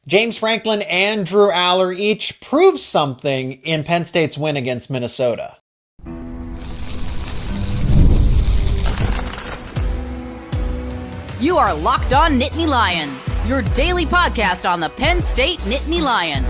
James Franklin and Drew Allar each proved something in Penn State's win against Minnesota. You are Locked On Nittany Lions, your daily podcast on the Penn State Nittany Lions.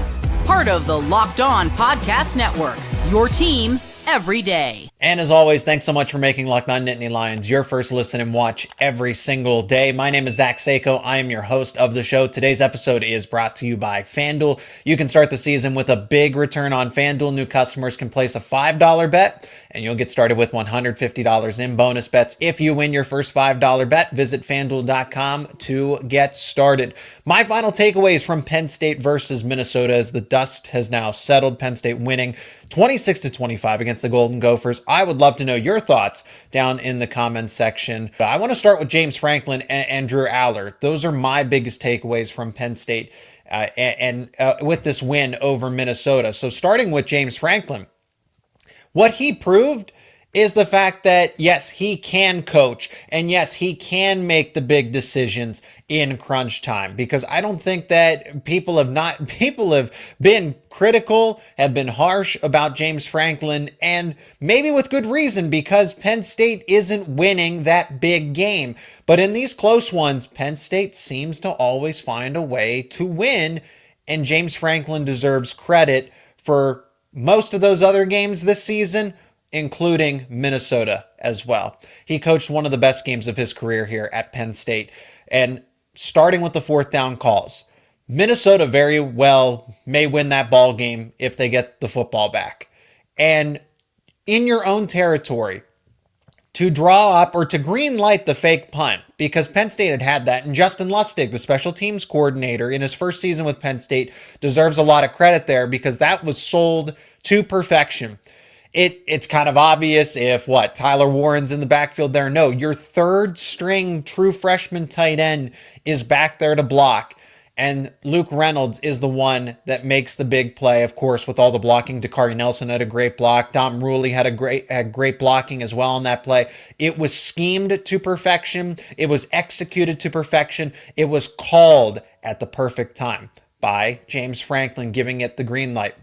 Part of the Locked On Podcast Network, your team every day. And as always, thanks so much for making Locked On Nittany Lions your first listen and watch every single day. My name is Zach Seyko. I am your host of the show. Today's episode is brought to you by FanDuel. You can start the season with a big return on FanDuel. New customers can place a $5 bet, and you'll get started with $150 in bonus bets. If you win your first $5 bet, visit FanDuel.com to get started. My final takeaways from Penn State versus Minnesota as the dust has now settled. Penn State winning 26-25 against the Golden Gophers. I would love to know your thoughts down in the comments section. I want to start with James Franklin and Drew Allar. Those are my biggest takeaways from Penn State and with this win over Minnesota. So starting with James Franklin, what he proved is the fact that, yes, he can coach, and yes, he can make the big decisions in crunch time, because I don't think that people have been critical, have been harsh about James Franklin, and maybe with good reason, because Penn State isn't winning that big game. But in these close ones, Penn State seems to always find a way to win, and James Franklin deserves credit for most of those other games this season, including Minnesota as well. He coached one of the best games of his career here at Penn State. And starting with the fourth down calls, Minnesota very well may win that ball game if they get the football back. And in your own territory, to draw up or to green light the fake punt, because Penn State had that. And Justin Lustig, the special teams coordinator in his first season with Penn State, deserves a lot of credit there, because that was sold to perfection. It's kind of obvious if Tyler Warren's in the backfield there. No, your third string true freshman tight end is back there to block. And Luke Reynolds is the one that makes the big play, of course, with all the blocking. Dakari Nelson had a great block. Dom Ruley had great blocking as well on that play. It was schemed to perfection. It was executed to perfection. It was called at the perfect time by James Franklin, giving it the green light.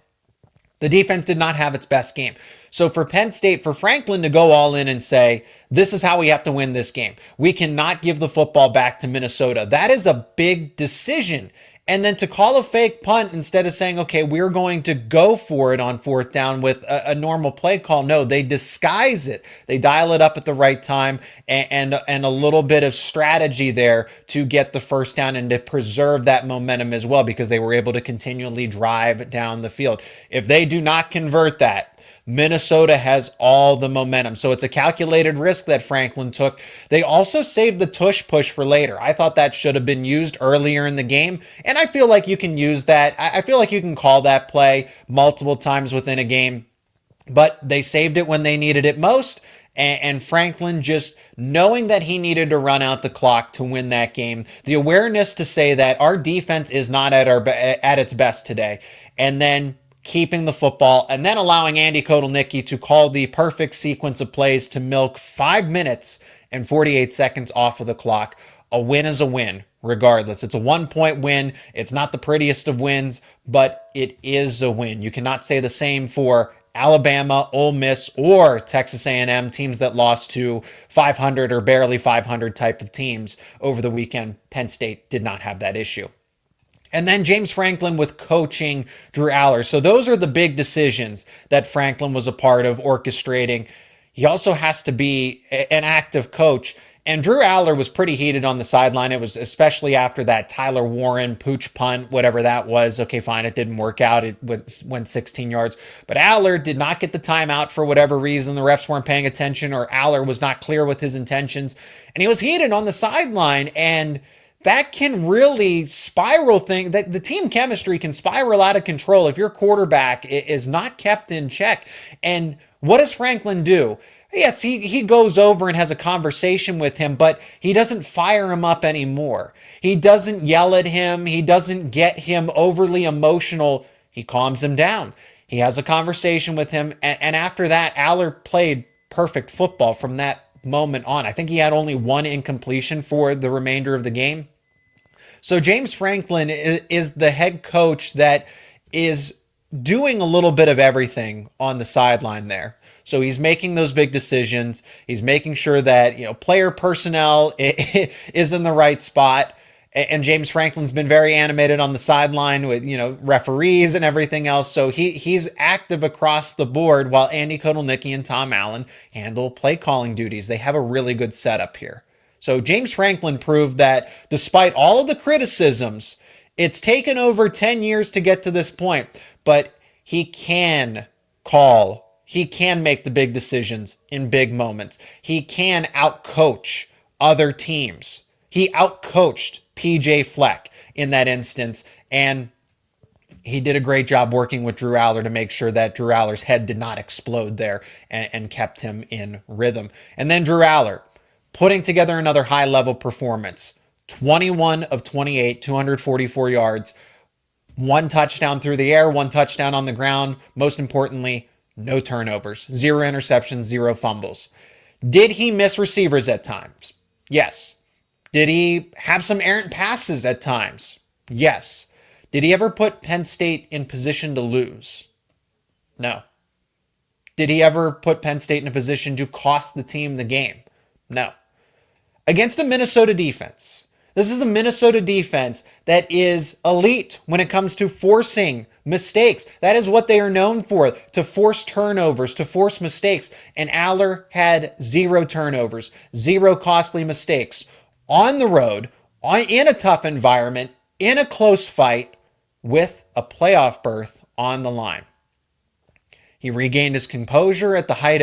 The defense did not have its best game. So for Penn State, for Franklin to go all in and say, this is how we have to win this game. We cannot give the football back to Minnesota. That is a big decision. And then to call a fake punt instead of saying, okay, we're going to go for it on fourth down with a normal play call. No, they disguise it. They dial it up at the right time and a little bit of strategy there to get the first down and to preserve that momentum as well, because they were able to continually drive down the field. If they do not convert that, Minnesota has all the momentum. So it's a calculated risk that Franklin took. They also saved the tush push for later. I thought that should have been used earlier in the game, and I feel like you can use that. I feel like you can call that play multiple times within a game, but they saved it when they needed it most. And Franklin, just knowing that he needed to run out the clock to win that game, the awareness to say that our defense is not at its best today, and then keeping the football, and then allowing Andy Kotelnicki to call the perfect sequence of plays to milk 5 minutes and 48 seconds off of the clock. A win is a win, regardless. It's a 1-point win. It's not the prettiest of wins, but it is a win. You cannot say the same for Alabama, Ole Miss, or Texas A&M, teams that lost to 500 or barely 500 type of teams over the weekend. Penn State did not have that issue. And then James Franklin with coaching Drew Allar. So those are the big decisions that Franklin was a part of orchestrating. He also has to be an active coach. And Drew Allar was pretty heated on the sideline. It was especially after that Tyler Warren pooch punt, whatever that was. Okay, fine, it didn't work out. It went 16 yards. But Allar did not get the timeout for whatever reason. The refs weren't paying attention, or Allar was not clear with his intentions. And he was heated on the sideline, and that can really spiral that the team chemistry can spiral out of control if your quarterback is not kept in check. And what does Franklin do? Yes, he goes over and has a conversation with him, but he doesn't fire him up anymore. He doesn't yell at him. He doesn't get him overly emotional. He calms him down. He has a conversation with him. And after that, Allar played perfect football from that moment on. I think he had only one incompletion for the remainder of the game. So James Franklin is the head coach that is doing a little bit of everything on the sideline there. So he's making those big decisions. He's making sure that, player personnel is in the right spot. And James Franklin's been very animated on the sideline with, referees and everything else. So he's active across the board while Andy Kotelnicki and Tom Allen handle play calling duties. They have a really good setup here. So James Franklin proved that despite all of the criticisms, it's taken over 10 years to get to this point, but he can call. He can make the big decisions in big moments. He can outcoach other teams. He outcoached PJ Fleck in that instance, and he did a great job working with Drew Allar to make sure that Drew Allar's head did not explode there and kept him in rhythm. And then Drew Allar putting together another high-level performance. 21 of 28, 244 yards, 1 touchdown through the air, 1 touchdown on the ground. Most importantly, no turnovers, 0 interceptions, 0 fumbles. Did he miss receivers at times? Yes. Did he have some errant passes at times? Yes. Did he ever put Penn State in position to lose? No. Did he ever put Penn State in a position to cost the team the game? No. Against a Minnesota defense. This is a Minnesota defense that is elite when it comes to forcing mistakes. That is what they are known for, to force turnovers, to force mistakes. And Allar had 0 turnovers, 0 costly mistakes on the road, in a tough environment, in a close fight, with a playoff berth on the line. He regained his composure at the height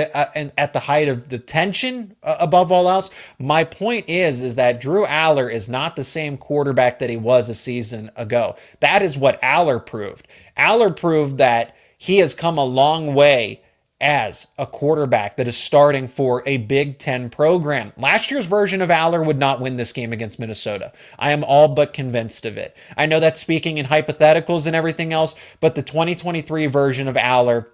of the tension above all else. My point is that Drew Allar is not the same quarterback that he was a season ago. That is what Allar proved. Allar proved that he has come a long way as a quarterback that is starting for a Big Ten program. Last year's version of Allar would not win this game against Minnesota. I am all but convinced of it. I know that's speaking in hypotheticals and everything else, but the 2023 version of Allar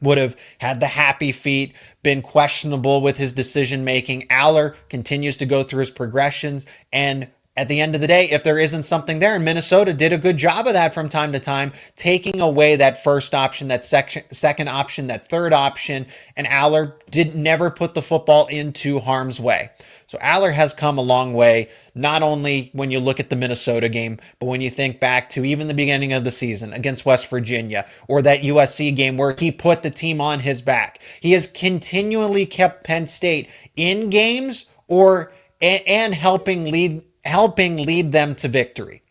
would have had the happy feet, been questionable with his decision making. Allar continues to go through his progressions, and at the end of the day, if there isn't something there, and Minnesota did a good job of that from time to time, taking away that first option, that second option, that third option, and Allar never put the football into harm's way. So Allar has come a long way, not only when you look at the Minnesota game, but when you think back to even the beginning of the season against West Virginia, or that USC game where he put the team on his back. He has continually kept Penn State in games and helping lead them to victory.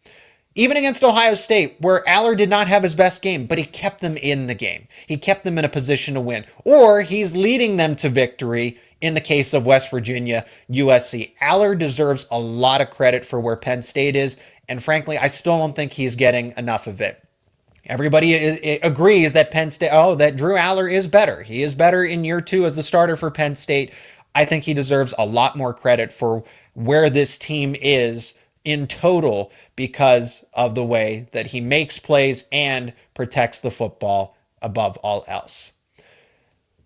Even against Ohio State, where Allar did not have his best game, but he kept them in the game. He kept them in a position to win. Or he's leading them to victory in the case of West Virginia, USC. Allar deserves a lot of credit for where Penn State is, and frankly, I still don't think he's getting enough of it. Everybody agrees that that Drew Allar is better. He is better in year 2 as the starter for Penn State. I think he deserves a lot more credit for where this team is in total because of the way that he makes plays and protects the football above all else.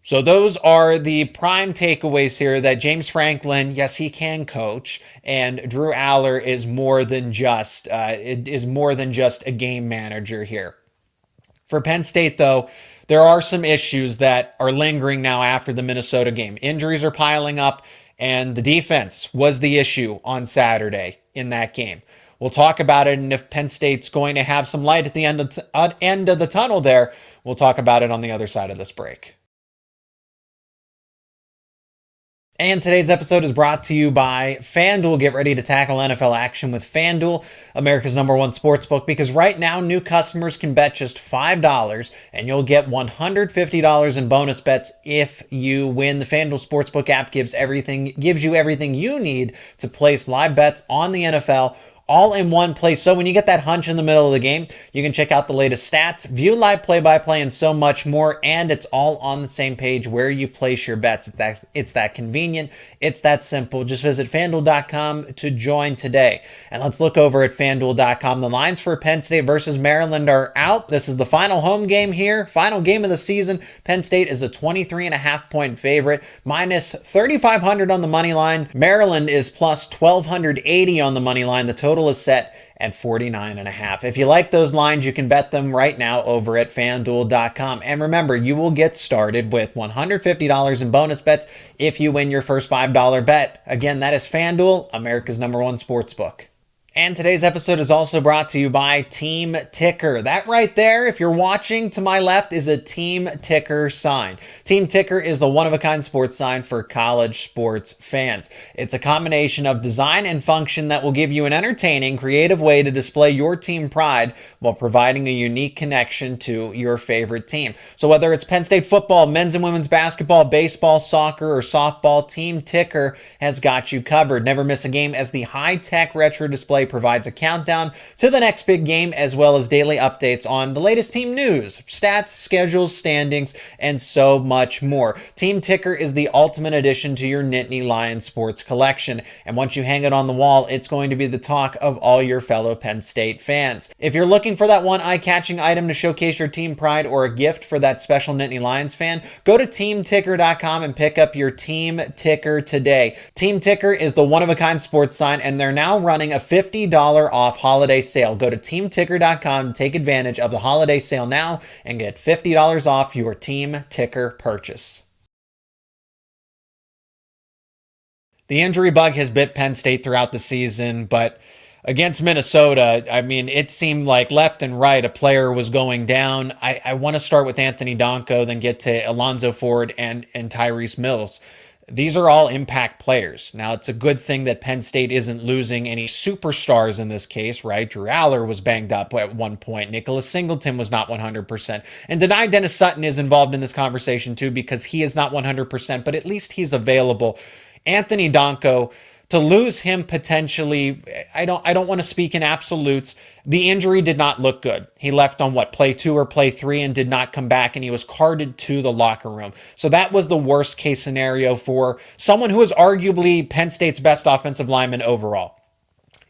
So those are the prime takeaways here, that James Franklin, yes, he can coach, and Drew Allar is more than just a game manager here. For Penn State, though, there are some issues that are lingering now after the Minnesota game. Injuries are piling up, and the defense was the issue on Saturday in that game. We'll talk about it, and if Penn State's going to have some light at the end of the tunnel there, we'll talk about it on the other side of this break. And today's episode is brought to you by FanDuel. Get ready to tackle NFL action with FanDuel, America's #1 sportsbook, because right now new customers can bet just $5 and you'll get $150 in bonus bets if you win. The FanDuel Sportsbook app gives you everything you need to place live bets on the NFL all in one place. So when you get that hunch in the middle of the game, you can check out the latest stats, view live play-by-play, and so much more. And it's all on the same page where you place your bets. It's that convenient. It's that simple. Just visit FanDuel.com to join today. And let's look over at FanDuel.com. The lines for Penn State versus Maryland are out. This is the final home game here, final game of the season. Penn State is a 23.5-point favorite, minus 3,500 on the money line. Maryland is plus 1,280 on the money line. The total is set at 49.5. If you like those lines, you can bet them right now over at FanDuel.com. And remember, you will get started with $150 in bonus bets if you win your first $5 bet. Again, that is FanDuel, America's #1 sportsbook. And today's episode is also brought to you by Team Ticker. That right there, if you're watching to my left, is a Team Ticker sign. Team Ticker is the one-of-a-kind sports sign for college sports fans. It's a combination of design and function that will give you an entertaining, creative way to display your team pride while providing a unique connection to your favorite team. So whether it's Penn State football, men's and women's basketball, baseball, soccer, or softball, Team Ticker has got you covered. Never miss a game, as the high-tech retro display provides a countdown to the next big game, as well as daily updates on the latest team news, stats, schedules, standings, and so much more. Team Ticker is the ultimate addition to your Nittany Lions sports collection, and once you hang it on the wall, it's going to be the talk of all your fellow Penn State fans. If you're looking for that one eye-catching item to showcase your team pride or a gift for that special Nittany Lions fan, go to teamticker.com and pick up your Team Ticker today. Team Ticker is the one-of-a-kind sports sign, and they're now running a $50 off holiday sale. Go to teamticker.com and take advantage of the holiday sale now and get $50 off your Team Ticker purchase. The injury bug has bit Penn State throughout the season, but against Minnesota, I mean, it seemed like left and right a player was going down. I want to start with Anthony Donko, then get to Alonzo Ford and Tyrese Mills. These are all impact players. Now, it's a good thing that Penn State isn't losing any superstars in this case, right? Drew Allar was banged up at one point. Nicholas Singleton was not 100%. And deny Dennis Sutton is involved in this conversation too, because he is not 100%, but at least he's available. Anthony Donko, to lose him potentially, I don't want to speak in absolutes. The injury did not look good. He left on play 2 or play 3 and did not come back, and he was carted to the locker room. So that was the worst case scenario for someone who is arguably Penn State's best offensive lineman overall.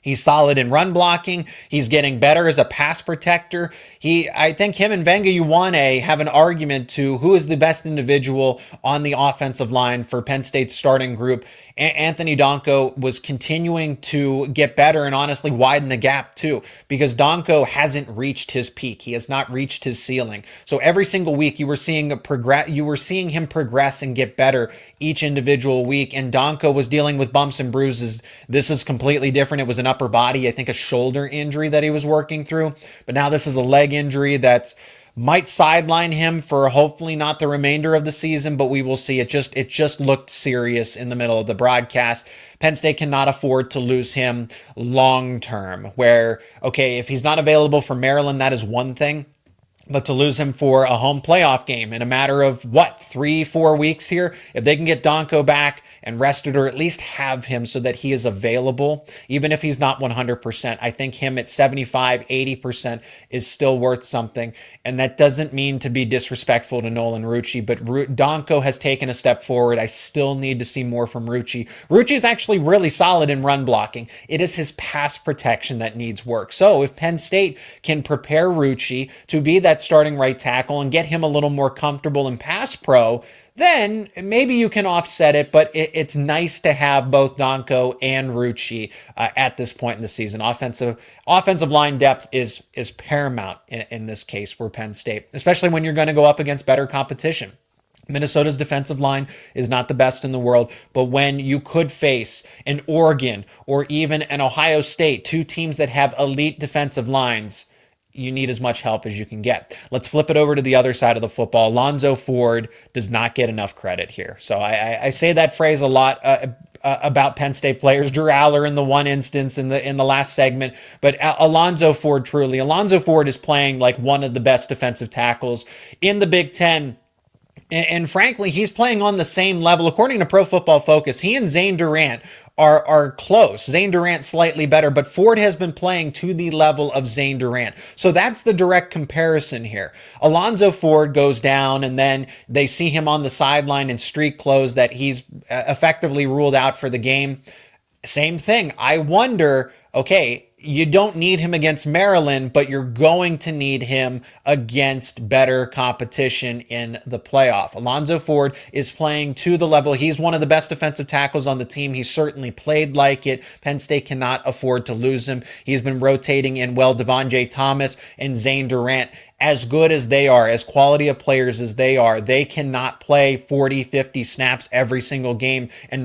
He's solid in run blocking. He's getting better as a pass protector. I think him and Venga Uwane have an argument to who is the best individual on the offensive line for Penn State's starting group. Anthony Donko was continuing to get better and honestly widen the gap too, because Donko hasn't reached his peak. He has not reached his ceiling. So every single week you were seeing him progress and get better each individual week. And Donko was dealing with bumps and bruises. This is completely different. It was an upper body, I think a shoulder injury that he was working through. But now this is a leg injury that's might sideline him for hopefully not the remainder of the season, but we will see. It just looked serious in the middle of the broadcast. Penn State cannot afford to lose him long term, where, okay, if he's not available for Maryland, that is one thing. But to lose him for a home playoff game in a matter of 3-4 weeks here, if they can get Donko back and rested, or at least have him so that he is available, even if he's not 100%, I think him at 75, 80% is still worth something. And that doesn't mean to be disrespectful to Nolan Rucci, but Donko has taken a step forward. I still need to see more from Rucci. Rucci is actually really solid in run blocking. It is his pass protection that needs work. So if Penn State can prepare Rucci to be that starting right tackle and get him a little more comfortable in pass pro, then maybe you can offset it. But it's nice to have both Donko and Rucci at this point in the season. Offensive line depth is paramount in this case for Penn State, especially when you're going to go up against better competition. Minnesota's defensive line is not the best in the world, but when you could face an Oregon or even an Ohio State, two teams that have elite defensive lines, you need as much help as you can get. Let's flip it over to the other side of the football. Alonzo Ford does not get enough credit here. So I say that phrase a lot about Penn State players. Drew Allar in the one instance in the last segment, but Alonzo Ford is playing like one of the best defensive tackles in the Big Ten. And frankly, he's playing on the same level. According to Pro Football Focus, he and Zane Durant are close. Zane Durant slightly better, but Ford has been playing to the level of Zane Durant. So that's the direct comparison here. Alonzo Ford goes down, and then they see him on the sideline in street clothes that he's effectively ruled out for the game. Same thing. I wonder, okay, you don't need him against Maryland, but you're going to need him against better competition in the playoff. Alonzo Ford is playing to the level. He's one of the best defensive tackles on the team. He certainly played like it. Penn State cannot afford to lose him. He's been rotating in well. Devontae Thomas and Zane Durant, as good as they are, as quality of players as they are, they cannot play 40, 50 snaps every single game and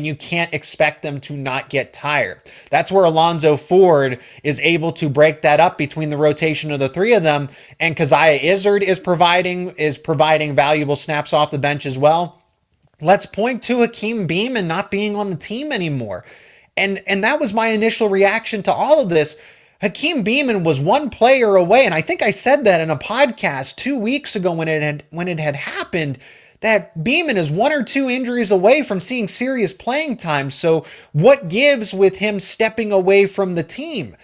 you can't expect them to not get tired. That's where Alonzo Ford is able to break that up between the rotation of the three of them, and Keziah Izzard is providing valuable snaps off the bench as well. Let's point to Hakeem Beamon not being on the team anymore. And that was my initial reaction to all of this. Hakeem Beamon was one player away, and I think I said that in a podcast 2 weeks ago when it had happened, that Beamon is 1 or 2 injuries away from seeing serious playing time. So what gives with him stepping away from the team?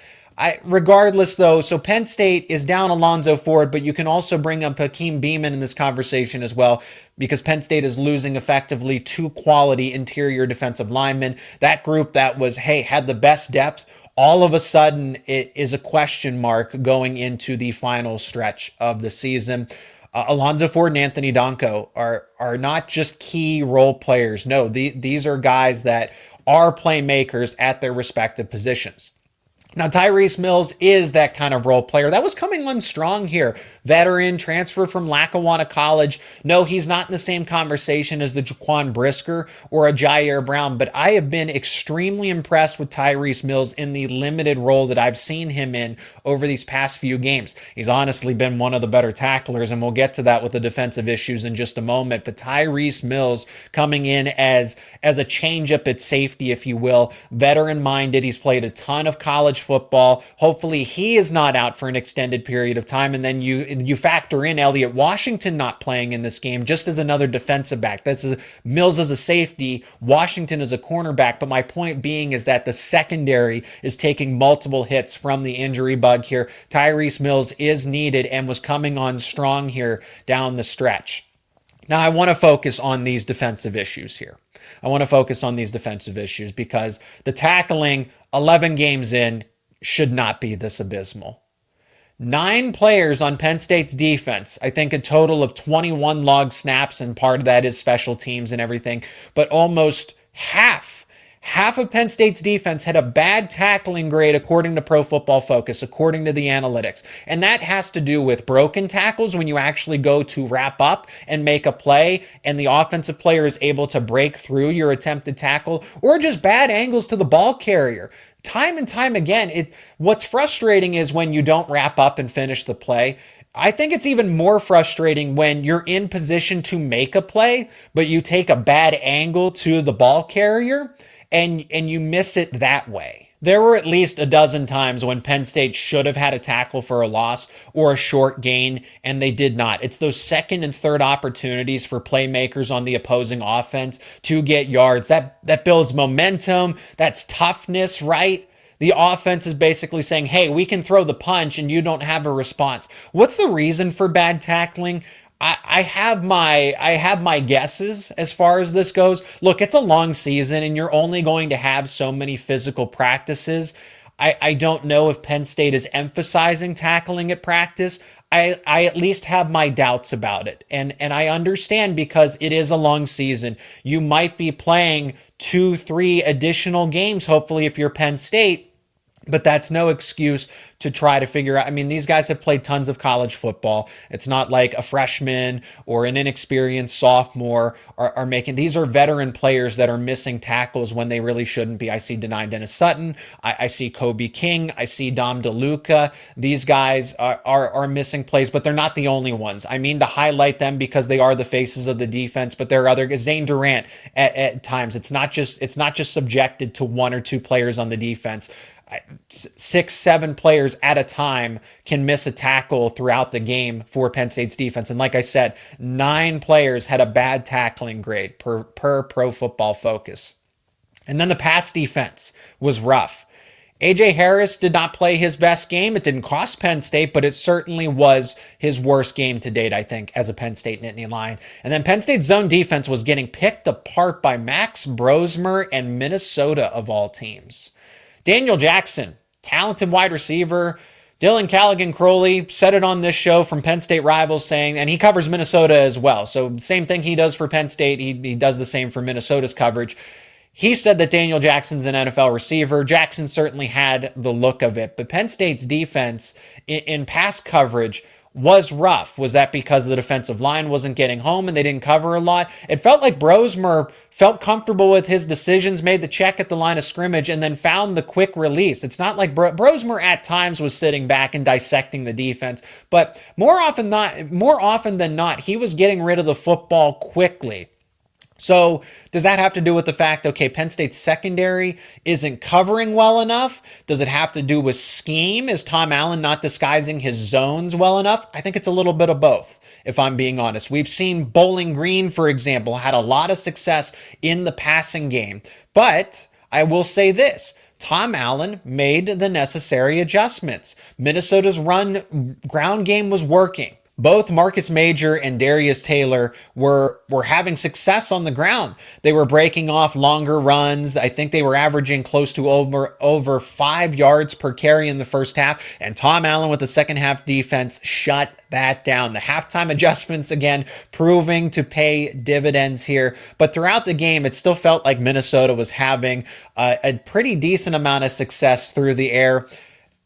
Regardless, though, so Penn State is down Alonzo Ford, but you can also bring up Hakeem Beamon in this conversation as well, because Penn State is losing effectively 2 quality interior defensive linemen. That group that had the best depth, all of a sudden it is a question mark going into the final stretch of the season. Alonzo Ford and Anthony Donko are not just key role players. No, these are guys that are playmakers at their respective positions. Now, Tyrese Mills is that kind of role player. That was coming on strong here. Veteran, transfer from Lackawanna College. No, he's not in the same conversation as the Jaquan Brisker or a Jair Brown, but I have been extremely impressed with Tyrese Mills in the limited role that I've seen him in over these past few games. He's honestly been one of the better tacklers, and we'll get to that with the defensive issues in just a moment. But Tyrese Mills coming in as a change-up at safety, if you will, veteran-minded. He's played a ton of college football. Hopefully he is not out for an extended period of time. And then you factor in Elliott Washington not playing in this game just as another defensive back. Mills as a safety, Washington as a cornerback. But my point being is that the secondary is taking multiple hits from the injury bug here. Tyrese Mills is needed and was coming on strong here down the stretch. Now, I want to focus on these defensive issues here. Because the tackling 11 games in should not be this abysmal. 9 players on Penn State's defense. I think a total of 21 log snaps, and part of that is special teams and everything, but almost half of Penn State's defense had a bad tackling grade according to Pro Football Focus, according to the analytics. And that has to do with broken tackles when you actually go to wrap up and make a play and the offensive player is able to break through your attempted tackle, or just bad angles to the ball carrier. Time and time again, what's frustrating is when you don't wrap up and finish the play. I think it's even more frustrating when you're in position to make a play, but you take a bad angle to the ball carrier and you miss it that way. There were at least a dozen times when Penn State should have had a tackle for a loss or a short gain, and they did not. It's those second and third opportunities for playmakers on the opposing offense to get yards. That builds momentum. That's toughness, right? The offense is basically saying, hey, we can throw the punch and you don't have a response. What's the reason for bad tackling? I have my guesses as far as this goes. Look, it's a long season and you're only going to have so many physical practices. I don't know if Penn State is emphasizing tackling at practice. I at least have my doubts about it. And I understand because it is a long season. You might be playing 2-3 additional games, hopefully, if you're Penn State. But that's no excuse to try to figure out. I mean, these guys have played tons of college football. It's not like a freshman or an inexperienced sophomore are making. These are veteran players that are missing tackles when they really shouldn't be. I see Dennis Sutton. I see Kobe King. I see Dom DeLuca. These guys are missing plays, but they're not the only ones. I mean to highlight them because they are the faces of the defense, but there are other guys. Zane Durant at times. It's not just subjected to 1 or 2 players on the defense. 6, 7 players at a time can miss a tackle throughout the game for Penn State's defense. And like I said, 9 players had a bad tackling grade per Pro Football Focus. And then the pass defense was rough. A.J. Harris did not play his best game. It didn't cost Penn State, but it certainly was his worst game to date, I think, as a Penn State Nittany Lion. And then Penn State's zone defense was getting picked apart by Max Brosmer and Minnesota, of all teams. Daniel Jackson, talented wide receiver. Dylan Callaghan-Crowley said it on this show from Penn State Rivals saying, and he covers Minnesota as well. So same thing he does for Penn State. He does the same for Minnesota's coverage. He said that Daniel Jackson's an NFL receiver. Jackson certainly had the look of it, but Penn State's defense in pass coverage was rough. Was that because the defensive line wasn't getting home and they didn't cover a lot? It felt like Brosmer felt comfortable with his decisions, made the check at the line of scrimmage, and then found the quick release. It's not like Brosmer at times was sitting back and dissecting the defense, but more often than not, he was getting rid of the football quickly. So does that have to do with the fact, okay, Penn State's secondary isn't covering well enough? Does it have to do with scheme? Is Tom Allen not disguising his zones well enough? I think it's a little bit of both, if I'm being honest. We've seen Bowling Green, for example, had a lot of success in the passing game. But I will say this. Tom Allen made the necessary adjustments. Minnesota's ground game was working. Both Marcus Major and Darius Taylor were having success on the ground. They were breaking off longer runs. I think they were averaging close to over 5 yards per carry in the first half. And Tom Allen with the second half defense shut that down. The halftime adjustments, again, proving to pay dividends here. But throughout the game, it still felt like Minnesota was having a pretty decent amount of success through the air.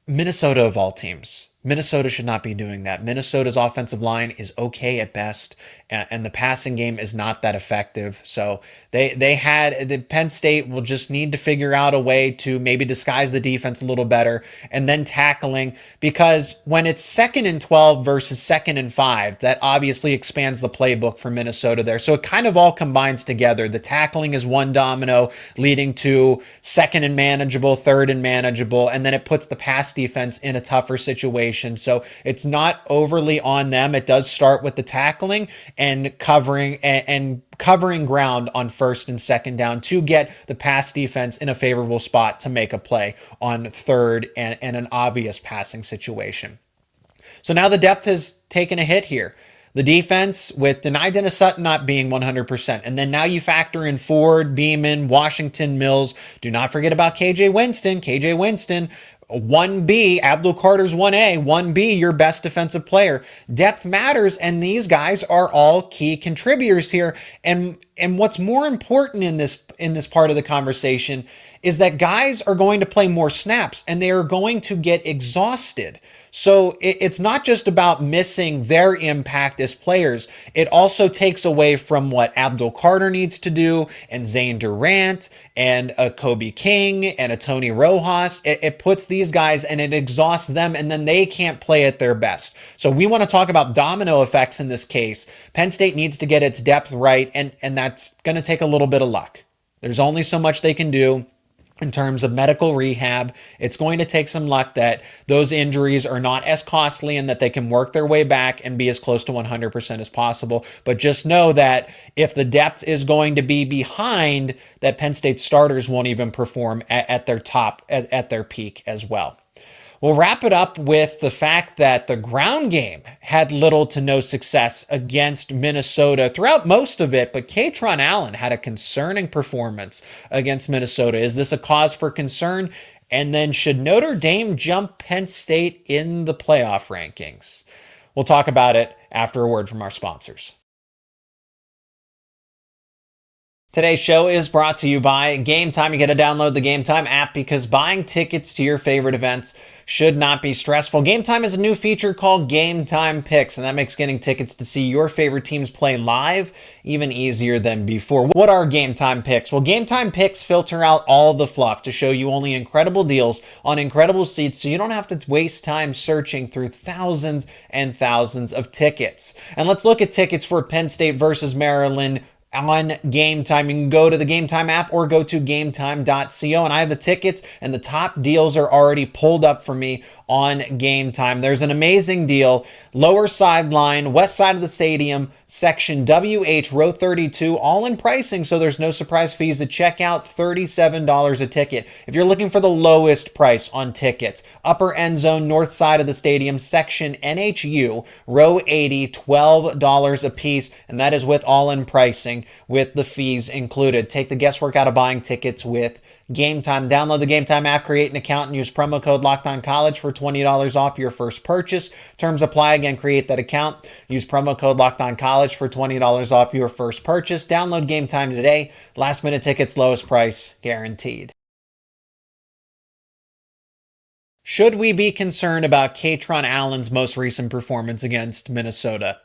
Minnesota of all teams. Minnesota should not be doing that. Minnesota's offensive line is okay at best, and the passing game is not that effective. So the Penn State will just need to figure out a way to maybe disguise the defense a little better, and then tackling, because when it's 2nd and 12 versus 2nd and 5, that obviously expands the playbook for Minnesota there. So it kind of all combines together. The tackling is one domino leading to 2nd and manageable, 3rd and manageable, and then it puts the pass defense in a tougher situation. So it's not overly on them. It does start with the tackling and covering ground on 1st and 2nd down to get the pass defense in a favorable spot to make a play on 3rd and an obvious passing situation. So now the depth has taken a hit here. The defense with Dennis Sutton not being 100%. And then now you factor in Ford, Beeman, Washington, Mills. Do not forget about KJ Winston. 1B, Abdul Carter's 1A, 1B, your best defensive player. Depth matters, and these guys are all key contributors here. And what's more important in this part of the conversation is that guys are going to play more snaps, and they are going to get exhausted. So it's not just about missing their impact as players. It also takes away from what Abdul Carter needs to do, and Zane Durant, and a Kobe King, and a Tony Rojas. It puts these guys and it exhausts them, and then they can't play at their best. So we want to talk about domino effects in this case. Penn State needs to get its depth right, and that's going to take a little bit of luck. There's only so much they can do in terms of medical rehab. It's going to take some luck that those injuries are not as costly and that they can work their way back and be as close to 100% as possible. But just know that if the depth is going to be behind, that Penn State starters won't even perform at their top, at their peak as well. We'll wrap it up with the fact that the ground game had little to no success against Minnesota throughout most of it, but Kaytron Allen had a concerning performance against Minnesota. Is this a cause for concern? And then should Notre Dame jump Penn State in the playoff rankings? We'll talk about it after a word from our sponsors. Today's show is brought to you by Gametime. You got to download the Gametime app because buying tickets to your favorite events should not be stressful. Gametime is a new feature called Gametime Picks, and that makes getting tickets to see your favorite teams play live even easier than before. What are Gametime Picks? Well, Gametime Picks filter out all the fluff to show you only incredible deals on incredible seats, so you don't have to waste time searching through thousands and thousands of tickets. And let's look at tickets for Penn State versus Maryland on Gametime. You can go to the Gametime app or go to gametime.co, and I have the tickets, and the top deals are already pulled up for me on Gametime. There's an amazing deal. Lower sideline, west side of the stadium, section WH, row 32, all in pricing, so there's no surprise fees at checkout, $37 a ticket. If you're looking for the lowest price on tickets, upper end zone, north side of the stadium, section NHU, row 80, $12 a piece, and that is with all in pricing, with the fees included. Take the guesswork out of buying tickets with Gametime. Download the Gametime app, create an account, and use promo code LOCKEDONCollege for $20 off your first purchase. Terms apply. Again, create that account. Use promo code LOCKEDONCollege for $20 off your first purchase. Download Gametime today. Last minute tickets, lowest price guaranteed. Should we be concerned about Kaytron Allen's most recent performance against Minnesota?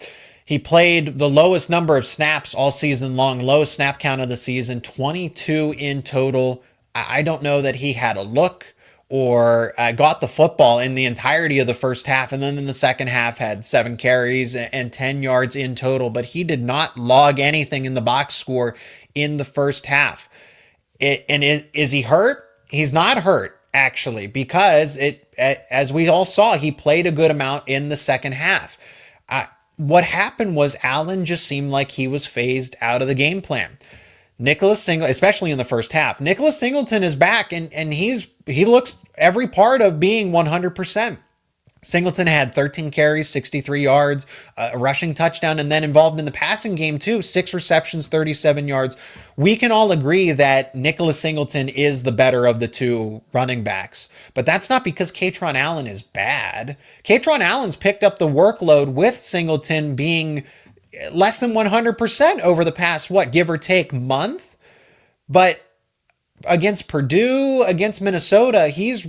He played the lowest number of snaps all season long, lowest snap count of the season, 22 in total. I don't know that he had a look or got the football in the entirety of the first half, and then in the second half had 7 carries and 10 yards in total, but he did not log anything in the box score in the first half. Is he hurt? He's not hurt, actually, because as we all saw, he played a good amount in the second half. What happened was Allen just seemed like he was phased out of the game plan. Nicholas Singleton, especially in the first half, Nicholas Singleton is back and he looks every part of being 100%. Singleton had 13 carries, 63 yards, a rushing touchdown, and then involved in the passing game too, 6 receptions, 37 yards. We can all agree that Nicholas Singleton is the better of the two running backs, but that's not because Kaytron Allen is bad. Kaytron Allen's picked up the workload with Singleton being less than 100% over the past, give or take month. But against Purdue, against Minnesota, he's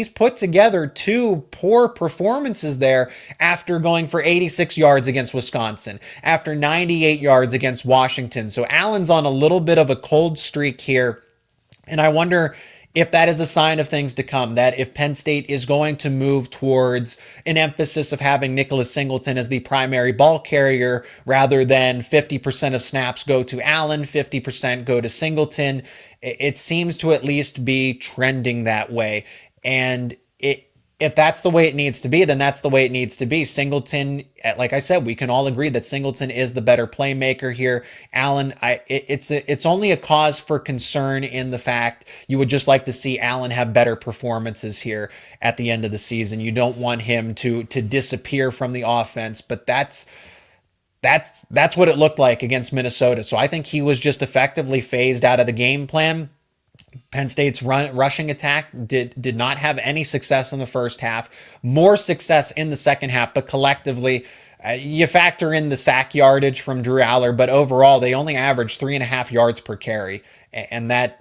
put together 2 poor performances there after going for 86 yards against Wisconsin, after 98 yards against Washington. So Allen's on a little bit of a cold streak here. And I wonder if that is a sign of things to come, that if Penn State is going to move towards an emphasis of having Nicholas Singleton as the primary ball carrier rather than 50% of snaps go to Allen, 50% go to Singleton, it seems to at least be trending that way. And if that's the way it needs to be, then that's the way it needs to be. Singleton, like I said, we can all agree that Singleton is the better playmaker here. Allen, it's only a cause for concern in the fact you would just like to see Allen have better performances here at the end of the season. You don't want him to disappear from the offense, but that's what it looked like against Minnesota. So I think he was just effectively phased out of the game plan. Penn State's rushing attack did not have any success in the first half, more success in the second half, but collectively, you factor in the sack yardage from Drew Allar, but overall, they only averaged 3.5 yards per carry, and that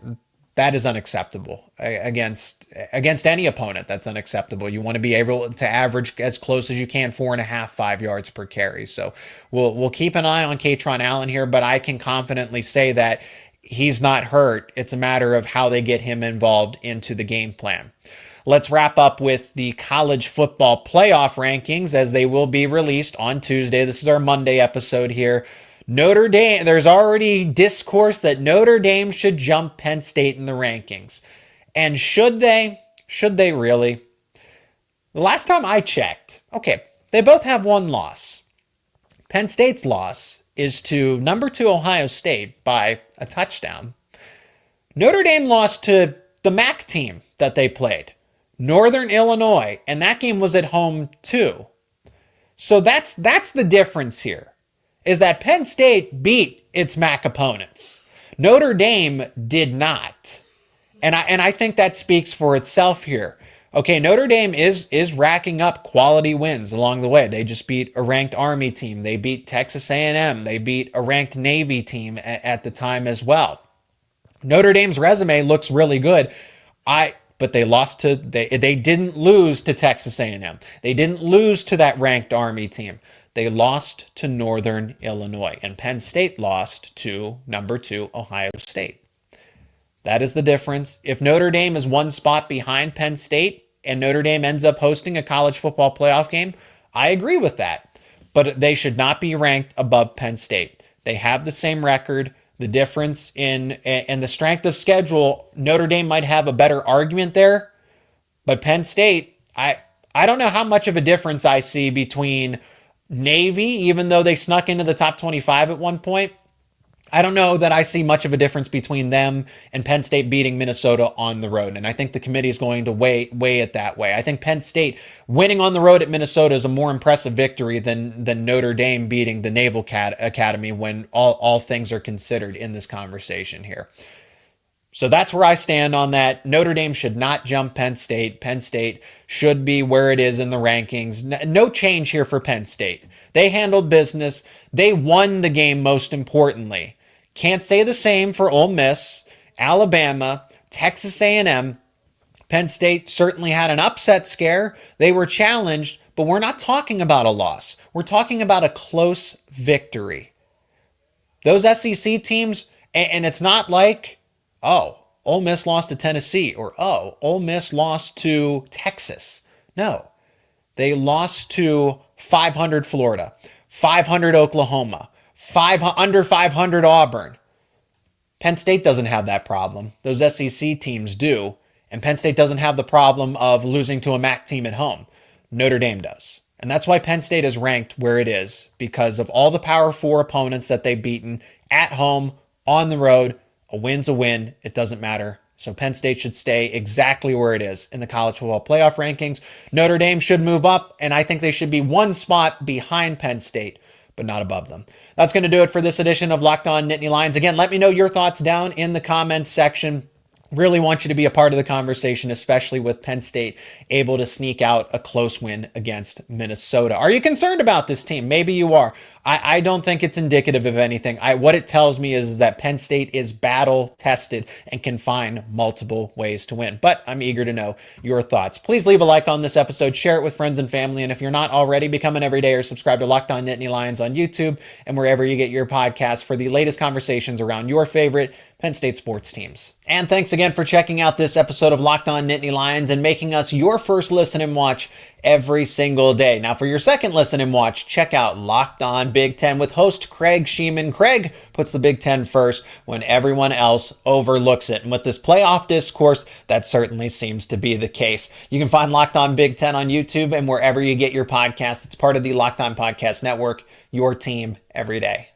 is unacceptable against any opponent. That's unacceptable. You want to be able to average as close as you can, 4.5, 5 yards per carry. So we'll keep an eye on Kaytron Allen here, but I can confidently say that he's not hurt. It's a matter of how they get him involved into the game plan. Let's wrap up with the college football playoff rankings as they will be released on Tuesday. This is our Monday episode here. Notre Dame, there's already discourse that Notre Dame should jump Penn State in the rankings. And should they? Should they really? The last time I checked, okay, they both have 1 loss. Penn State's loss is to number 2 Ohio State by a touchdown. Notre Dame lost to the MAC team that they played, Northern Illinois, and that game was at home too. So that's the difference here, is that Penn State beat its MAC opponents. Notre Dame did not. And I think that speaks for itself here. Okay, Notre Dame is racking up quality wins along the way. They just beat a ranked Army team. They beat Texas A&M. They beat a ranked Navy team at the time as well. Notre Dame's resume looks really good. But they lost to they didn't lose to Texas A&M. They didn't lose to that ranked Army team. They lost to Northern Illinois, and Penn State lost to number 2 Ohio State. That is the difference. If Notre Dame is 1 spot behind Penn State and Notre Dame ends up hosting a college football playoff game, I agree with that. But they should not be ranked above Penn State. They have the same record. The difference in the strength of schedule, Notre Dame might have a better argument there. But Penn State, I don't know how much of a difference I see between Navy, even though they snuck into the top 25 at one point. I don't know that I see much of a difference between them and Penn State beating Minnesota on the road. And I think the committee is going to weigh it that way. I think Penn State winning on the road at Minnesota is a more impressive victory than Notre Dame beating the Naval Academy when all things are considered in this conversation here. So that's where I stand on that. Notre Dame should not jump Penn State. Penn State should be where it is in the rankings. No change here for Penn State. They handled business. They won the game, most importantly. Can't say the same for Ole Miss, Alabama, Texas A&M. Penn State certainly had an upset scare. They were challenged, but we're not talking about a loss. We're talking about a close victory. Those SEC teams, and it's not like, oh, Ole Miss lost to Tennessee, or oh, Ole Miss lost to Texas. No, they lost to 500 Florida, 500 Oklahoma, under 500 Auburn. Penn State doesn't have that problem. Those SEC teams do. And Penn State doesn't have the problem of losing to a MAC team at home. Notre Dame does. And that's why Penn State is ranked where it is, because of all the Power 4 opponents that they've beaten at home, on the road. A win's a win. It doesn't matter. So Penn State should stay exactly where it is in the college football playoff rankings. Notre Dame should move up, and I think they should be one spot behind Penn State, but not above them. That's going to do it for this edition of Locked On Nittany Lions. Again, let me know your thoughts down in the comments section. Really want you to be a part of the conversation, especially with Penn State able to sneak out a close win against Minnesota. Are you concerned about this team? Maybe you are. I don't think it's indicative of anything. What it tells me is that Penn State is battle tested and can find multiple ways to win. But I'm eager to know your thoughts. Please leave a like on this episode, share it with friends and family, and if you're not already, become an everyday or subscribe to Locked On Nittany Lions on YouTube and wherever you get your podcasts for the latest conversations around your favorite Penn State sports teams. And thanks again for checking out this episode of Locked On Nittany Lions and making us your first listen and watch every single day. Now, for your second listen and watch, check out Locked On Big Ten with host Craig Sheeman. Craig puts the Big Ten first when everyone else overlooks it. And with this playoff discourse, that certainly seems to be the case. You can find Locked On Big Ten on YouTube and wherever you get your podcasts. It's part of the Locked On Podcast Network, your team every day.